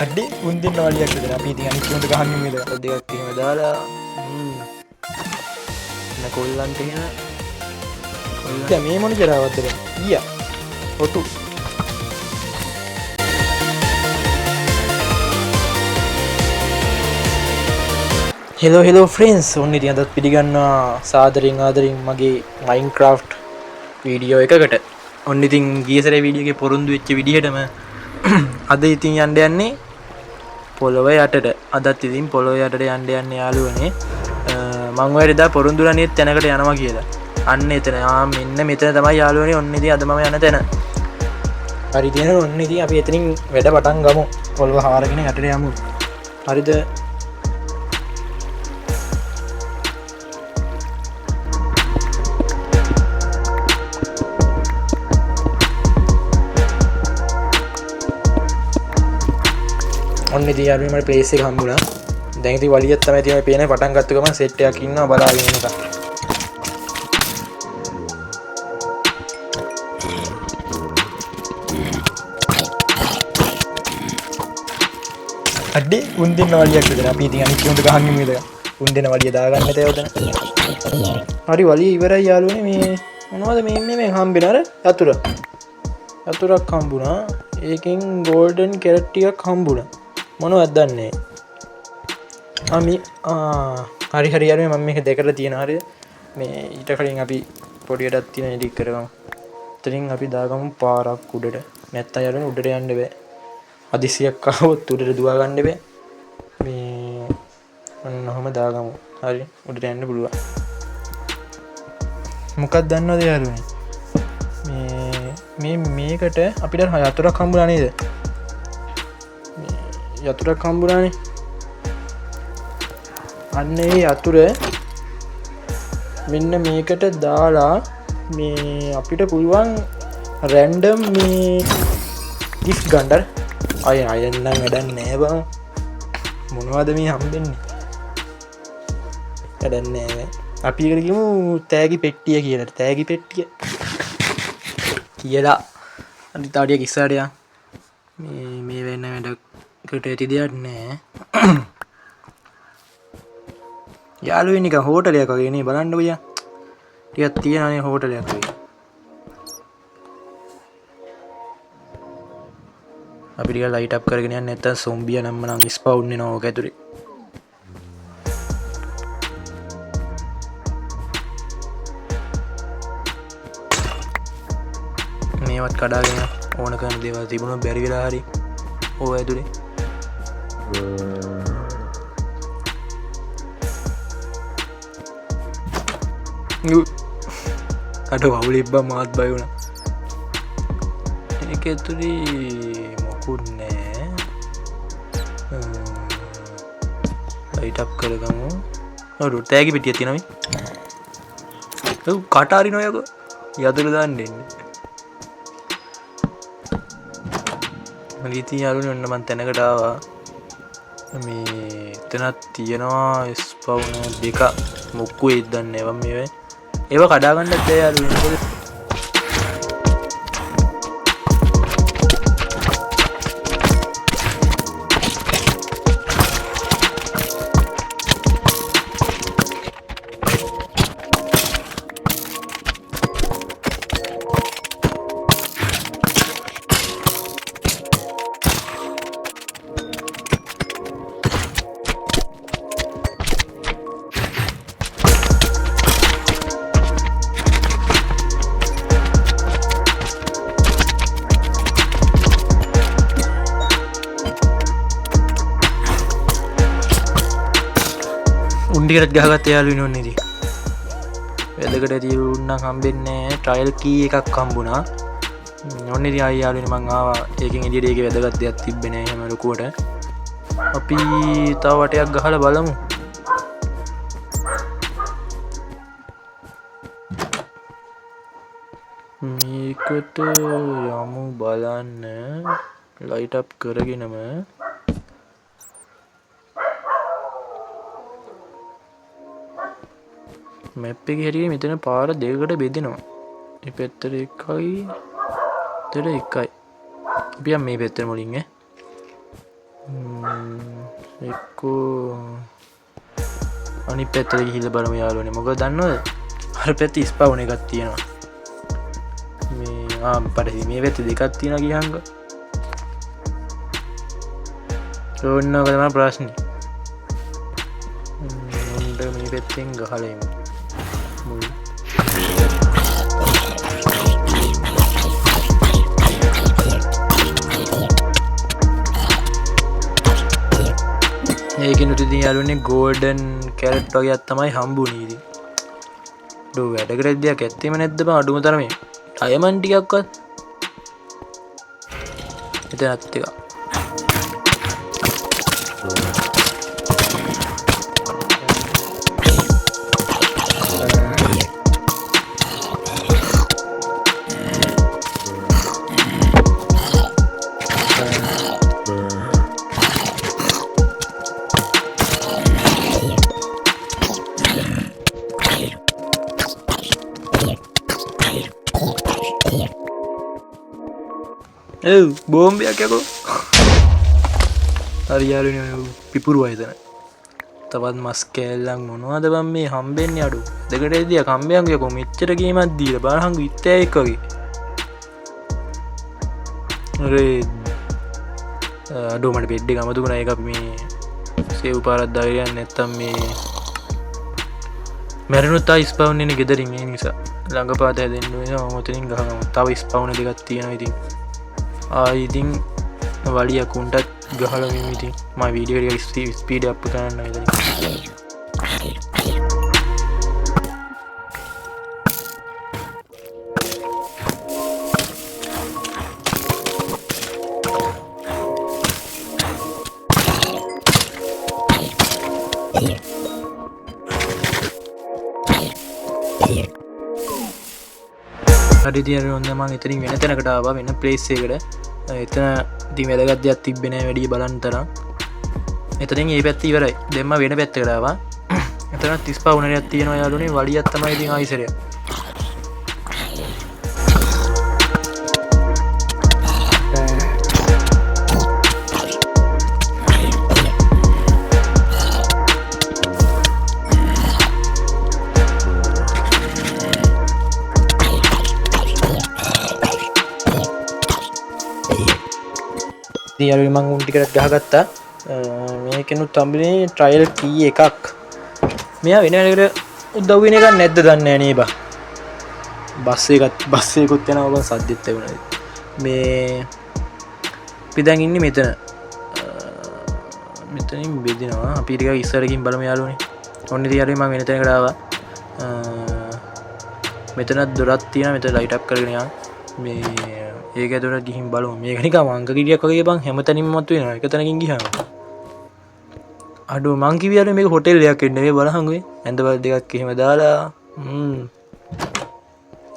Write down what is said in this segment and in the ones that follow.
අඩේ උන්දින්න වලියක් විතර අපි ඉතින් අනිත් උන්ට ගහන්න මේද දෙකක් එහෙම දාලා කොල්ලන්ට එහෙම දැන් මේ මොන ජරාවක්ද ඊයා ඔටු හෙලෝ ෆ්‍රෙන්ඩ්ස් ඔන්න ඉතින් අදත් පිළිගන්නවා සාදරයෙන් ආදරයෙන් මගේ මයින්ක්‍රාෆ්ට් වීඩියෝ එකකට ඔන්න ඉතින් ගිය සැරේ වීඩියෝ එකේ පොරොන්දු වෙච්ච විදිහටම අද ඉතින් යන්න යන්නේ පොළොව යටට අදත් ඉතින් පොළොව යටට යන්න යන්නේ යාළුවනේ මම ඔයාලට දා පොරොන්දුලා නියත් තැනකට යනවා කියලා අන්න එතන මෙන්න මෙතන තමයි යාළුවනේ ඔන්න ඉතින් අද මම යන තැන හරි ඉතින් ඔන්න ඉතින් අපි එතනින් වැඩ පටන් ගමු පොළොව හාරගෙන යටට යමු හරිද ඔන්න ඉතින් යාළුවනේ මට ප්ලේස් එක හම්බුණා. දැන් ඉතින් වලියත් තමයි තියෙන්නේ පේන පටන් ගත්ත ගමන් සෙට් එකක් ඉන්නවා බලාගෙන ඉන්න එක. අඩේ උන් දෙන්න වලියක් විතර අපි ඉතින් අනිත් උන්ට ගහන්නේ මේද. උන් දෙන්න වලිය දාගන්න තේ උතන. හරි වලිය ඉවරයි යාළුවනේ මේ මොනවද මේ හම්බෙන අර යතුරක් හම්බුණා. ඒකෙන් ගෝල්ඩන් කැරට් ටිකක් හම්බුණා. මොනවද දන්නේ හරි යාළුවනේ මම මේක දැකලා තියෙනවා හරිද මේ ඊට කලින් අපි පොඩි වැඩක් තියෙන එඩිට් කරගමු. එතනින් අපි දාගමු පාරක් උඩට. නැත්තම් යාළුවනේ උඩට යන්න බෑ. හදිසියක් ආවොත් උඩට දුවා ගන්න බෑ. මේ ඔන්න ඔහම දාගමු. හරි උඩට යන්න පුළුවන්. මොකක්ද දන්නවද යාළුවනේ? මේකට අපිට යතුරක් හම්බුණා නේද? යතුරක් හම්බුණානේ. අන්න ඒ යතුර මෙන්න මේකට දාලා මේ අපිට පුළුවන් රැන්ඩම් මේ ගිෆ්ට් ගන්න. අය නම් වැඩක් නෑ බං. මොනවද මේ හම්බෙන්නේ? වැඩක් නෑ. අපි එකට කියමු තෑගි පෙට්ටිය කියලා. තෑගි පෙට්ටිය කියලා. අනිත් තාඩියක් ඉස්සරහට යන්. මේ වෙන්න වැඩකට ඇති දෙයක් නෑ. යාළුවනේ නිකන් හෝටලයක් වගේ නේ බලන්න ඔයා. ටිකක් තියනනේ හෝටලයක් වගේ. අපි ටික ලයිට් අප් කරගෙන යන්න නැත්තම් සොම්බියා නම් ස්පවුන් වෙනවා ඕක ඇතුලේ. මේවත් කඩාගෙන ඕන කරන දේවල් තිබුණොත් බැරි වෙලා හරි ඕව ඇතුලේ. අට වවුලිබ්බා මාත් බය වුණා. ඒක ඇතුලේ මොකුත් නෑ. ලයිට් අප් කරගමු. ඔව් තෑගි පිටියක් තියෙනවා මේ. ඔව් කට අරිනවා යකෝ. යතුරු දාන්න එන්නේ. මම ඉතින් යාළුවනේ ඔන්න මම තැනකට ආවා. මේ එතනක් තියෙනවා ස්පවුන දෙක මොක්කු ඒත් දන්නේ නැහැ මම මේවා. ඒව කඩා ගන්නත් බැහැ යාළුවනේ. උන්ටිකටත් ගහගත්ත යාළුවනේ ඔන්න ඉතින්. වැදගත් ඇති උන්නම් හම්බෙන්නේ ට්‍රයල් කී එකක් හම්බුණා. ඔන්න ඉතින් ආයි යාළුවනේ මං ආවා. ඒකෙන් එළියට ඒකේ වැදගත් දෙයක් තිබ්බේ නෑ එහෙම ලොකුවට. අපි තව වටයක් ගහලා බලමු. මේකට යමු බලන්න. ලයිට් අප් කරගෙනම මැප් එකේ හැටියට මෙතන පාර දෙකකට බෙදෙනවා. මේ පැත්තට එකයි, දෙතට එකයි. අපි යම් මේ පැත්තට මුලින් එක්කෝ අනිත් පැත්තට ගිහිල්ලා බලමු යාළුවනේ. මොකද දන්නවද? අර පැත්තේ ස්පවුන් එකක් තියෙනවා. මේ පරිදි මේ පැත්තේ දෙකක් තියෙනවා කියහන්ක. ඕන්නක තමයි ප්‍රශ්නේ. උන්ට මේ පැත්තෙන් ගහලා එමු. මුල් ඒකෙනුත් ඉතින් යාළුවනේ ගෝල්ඩන් කැරට් වගේක් තමයි හම්බුනේ ඉතින්. ඩෝ වැඩ කරද්දී දෙයක් ඇත්තෙම නැද්ද බං අඩුම තරමේ. ඩයමන්ඩ් ටිකක්වත්. එතනත් ටිකක්. බෝම්බයක් යකෝ. හරි යාළුවනේ පිපුරුවා එතන. තවත් මස් කෑල්ලක් මොනවද බං මේ හම්බෙන්නේ අඩු. දෙකට එදියා කම්බයක් යකෝ මෙච්චර ගේමක් දීලා බලහන් ඉත්තෑ එක්ක වගේ. අරේ අඩෝ මට බෙඩ් එක අමතුණා ඒක අපි මේ සේව් පාරක් දාගෙන යන්නේ නැත්තම් මේ මැරුණොත් ආයි ස්පවුන් එන්නේ ගෙදරින් ඒ නිසා ළඟපාත හැදෙන්න වෙනවා. මම උතනින් ගහගමු. තව ස්පවුන් දෙකක් තියෙනවා ඉතින්. ඉතින් වලියක් උන්ටත් ගහල ඉතින් ම වීඩියෝ ස්පීඩ් අප් කරන්න ඉතින්. හරි තියන ඔන්න මං එතනින් වෙන තැනකට ආවා වෙන ප්ලේස් එකකට. එතන ඉතින් වැදගත් දෙයක් තිබ්බේ නැහැ වැඩි බලන්න තරම්. එතනින් මේ පැත්ත ඉවරයි. දැන් මම වෙන පැත්තකට ආවා. එතන 35 වුණරියක් තියෙනවා යාළුවනේ. වලියක් තමයි ඉතින් ආයිසරයක්. යාළුවනේ මං උන් ටිකක් ගහගත්තා. මේකෙනුත් තම්බිනේ ට්‍රයිල් කී එකක්. මෙයා වෙන වැඩකට උදව් වෙන එකක් නැද්ද දන්නේ නැහැ නේ බා. බස් එකකුත් යනවා බං සද්දෙත් ඇහුණා. මේ අපි දැන් ඉන්නේ මෙතන. මෙතනින් බෙදිනවා. අපි ටිකක් ඉස්සරකින් බලමු යාළුවනේ. ඔන්න ඉතින් යාළුවනේ මං වෙන තැනකට ආවා. මෙතනත් දොරක් තියෙනවා. මෙතන ලයිට් අප් කරගෙන යනවා. මේ ඒක ඇතුළට ගිහින් බලමු. මේක නිකන් වංග ගෙඩියක් වගේ බං හැමතැනින්ම මතුවෙනවා. එක තැනකින් ගියාම. අඩෝ මං කිව්වේ මේක හොටෙල් එකක් නෙවෙයි බලහන් ඔය. ඇඳවල දෙකක් එහෙම දාලා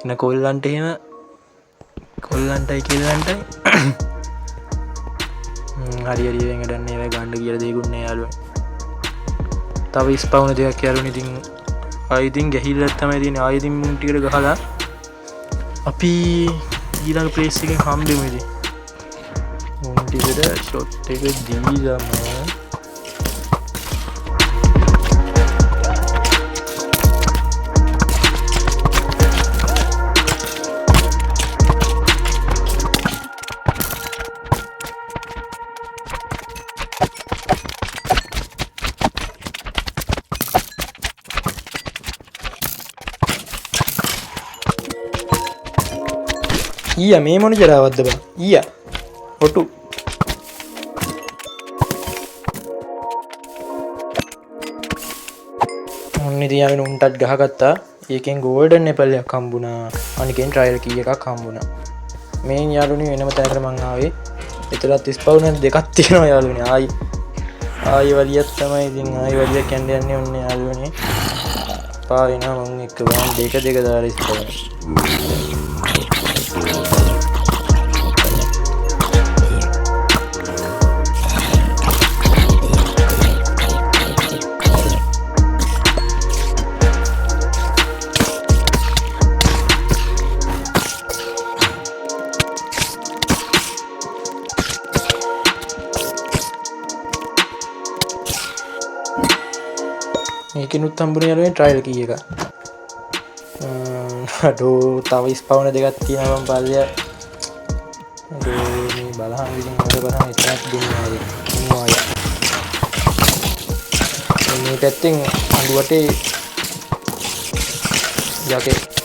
එන කොල්ලන්ට එහෙම කොල්ලන්ටයි කෙල්ලන්ටයි හරි හරි වෙන් ගන්න ඒවා ගන්න කියලා දෙයක්ුත් නෑ යාළුවා. තව ස්පවුන දෙකක් යාළුවනේ ඉතින් ආයිතින් ගහිල්ලක් තමයි තියෙන්නේ. ආයිතින් මුන් ටිකට ගහලා අපි ඊළඟ ප්ලේස් එකෙන් හම්බෙමු ඉතින්. මුන් ටිකට ෂොට් එක දීලාම ඊයා මේ මොන ජරාවක්ද බං ඊයා ඔටු ඔන්න ඉතින් යාළුවනේ උන්ටත් ගහගත්තා. ඒකෙන් ගෝල්ඩන් ඇපල් එකක් හම්බුණා. අනිකෙන් ට්‍රයිල් කී එකක් හම්බුණා. මේ යාළුවනේ වෙනම තැනකට මං ආවේ. එතනත් ස්පවුන් දෙකක් තියෙනවා යාළුවනේ. ආයි වලියක් තමයි ඉතින් ආයි වලියක් යන්න යන්නේ ඔන්න යාළුවනේ. පාරිනා මං එක්ක බං දෙක දාලා ඉස්සරහ. මේකනුත් හම්බුණ යාලුවෙන් ට්‍රයිල් කිය එක ඩෝ තව ස්පවන දෙකත් තියෙනවම් පල්ලය බලහන් විසින් හොද බලහන් එතනත් දුන්නාද මේ පැත්තෙන් අඩුවටේ යකේ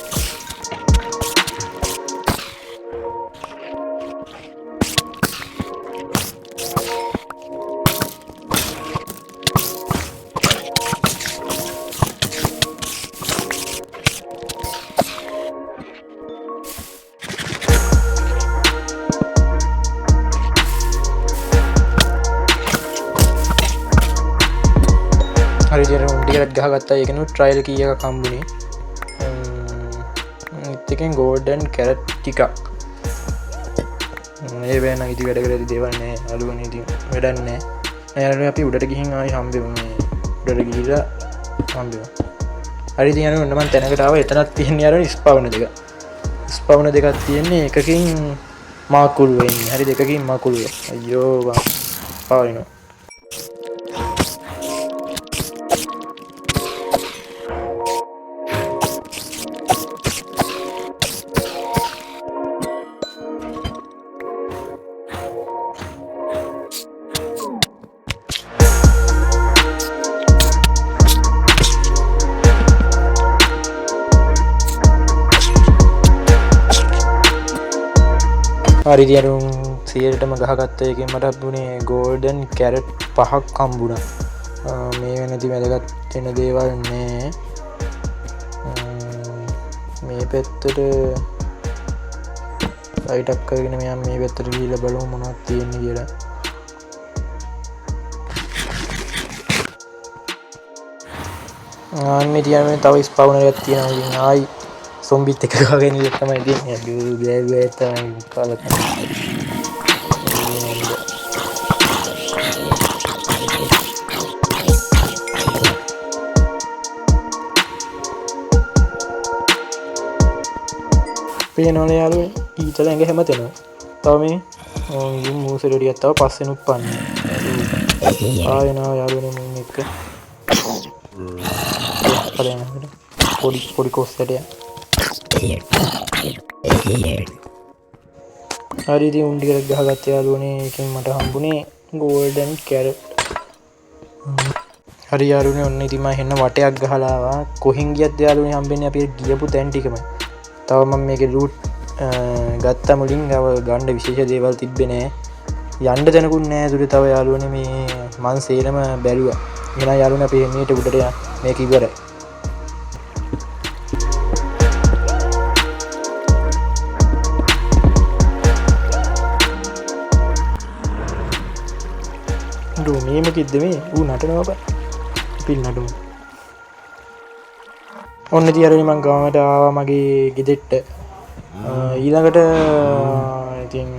හරි උන්ටිකරත් ගහගත්තා එකනු ට්‍රයිල් කිය එක කම්බුණේ එතකෙන් ගෝඩන් කැරට් ටිකක් ඒ වැෑන ඉති වැඩ කරදි දෙවන්නේ අලුවනති වැඩන්නේ ඇර අපි උඩට ගිහින් ආයි හම්බෙන්නේ උඩට ගිහිල හම්බෙව හරි තියන ඔන්නමන් තැනකටාව එතනත් තියන්න අර ස්පවන දෙක ස්පවන දෙකත් තියෙන්නේ එකකින් මාකුල්ුවෙන් හරි දෙකින් මකුළුව අයෝවා පාරිනවා හරිදියරුම් සියයටම ගහගත්තයකින් මටත් වුණේ ගෝල්ඩන් කැරට් පහක් කම්බුණ මේ වෙනති වැදගත් එන දේවල් නෑ මේ පැත්තට අයිටක් කරගෙන මෙයම් මේ පැත්තට ගීල බලු මොනත් තියෙන්නේ කියලා අන්න තියන තව ස්පවුනරත් තියෙන ආයි සොම්බිත් එක ගගෙන තමයි ති ඇතම කාල පේනොල යාලු ඊතල ඇඟ හැම තෙනවා තව මේ මූසරඩිය අත්තාව පස්සෙනුත් පන්න ආයනා යාලුවන මුන්න එක පොඩි කොස්සටය හරිදි උන්ඩිකරක් ගහගත්ත යාලුවනේ එකින් මට හම්බුණේ ගෝල්ඩන් කැරට් හරි යාලුනේ ඔන්න ඉතිම හෙන්න වටයක් ගහලාවා කොහින් ගියත් යාලුනේ හම්බෙන්නේ අපි ගියපු තැන් ටිකම තව මම මේක ලූට් ගත්තා මුලින් ගව ගණ්ඩ විශේෂ දේවල් තිබ්බෙනෑ යන්ඩ තැනකුත් නෑ දුර තව යාලුවන මේ මන් සේරම බැලුව ගෙන යාලුන අපේ මීට උඩට මේක ඉවරයි මේම කිද්ද මේ වූ නටනවබ පිල් නටුම ඔන්න තියරනි මං ගාමට ආවා මගේ ගෙදෙට්ට ඊළඟට ඉතින්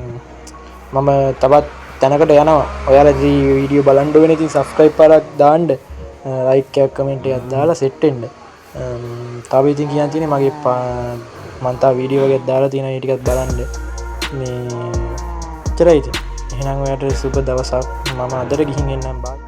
මම තවත් තැනකට යනවා ඔයාල වීඩියෝ බලන්ඩ වෙන ඉතින් සස්ක්‍රයිප් පරක් දාන්ඩ ලයිකයක් කමෙන්ට අදාලා සෙට්ටෙන්ඩ තව ඉතින් කියන් තින මගේ මන්තා වීඩියෝගෙත් දාලා තියෙන ටිකත් බලන්ඩ මේ චරයිති එහෙනම් ඔයට සුප දවසක් මම අදර ගිහින් එන්නම් බා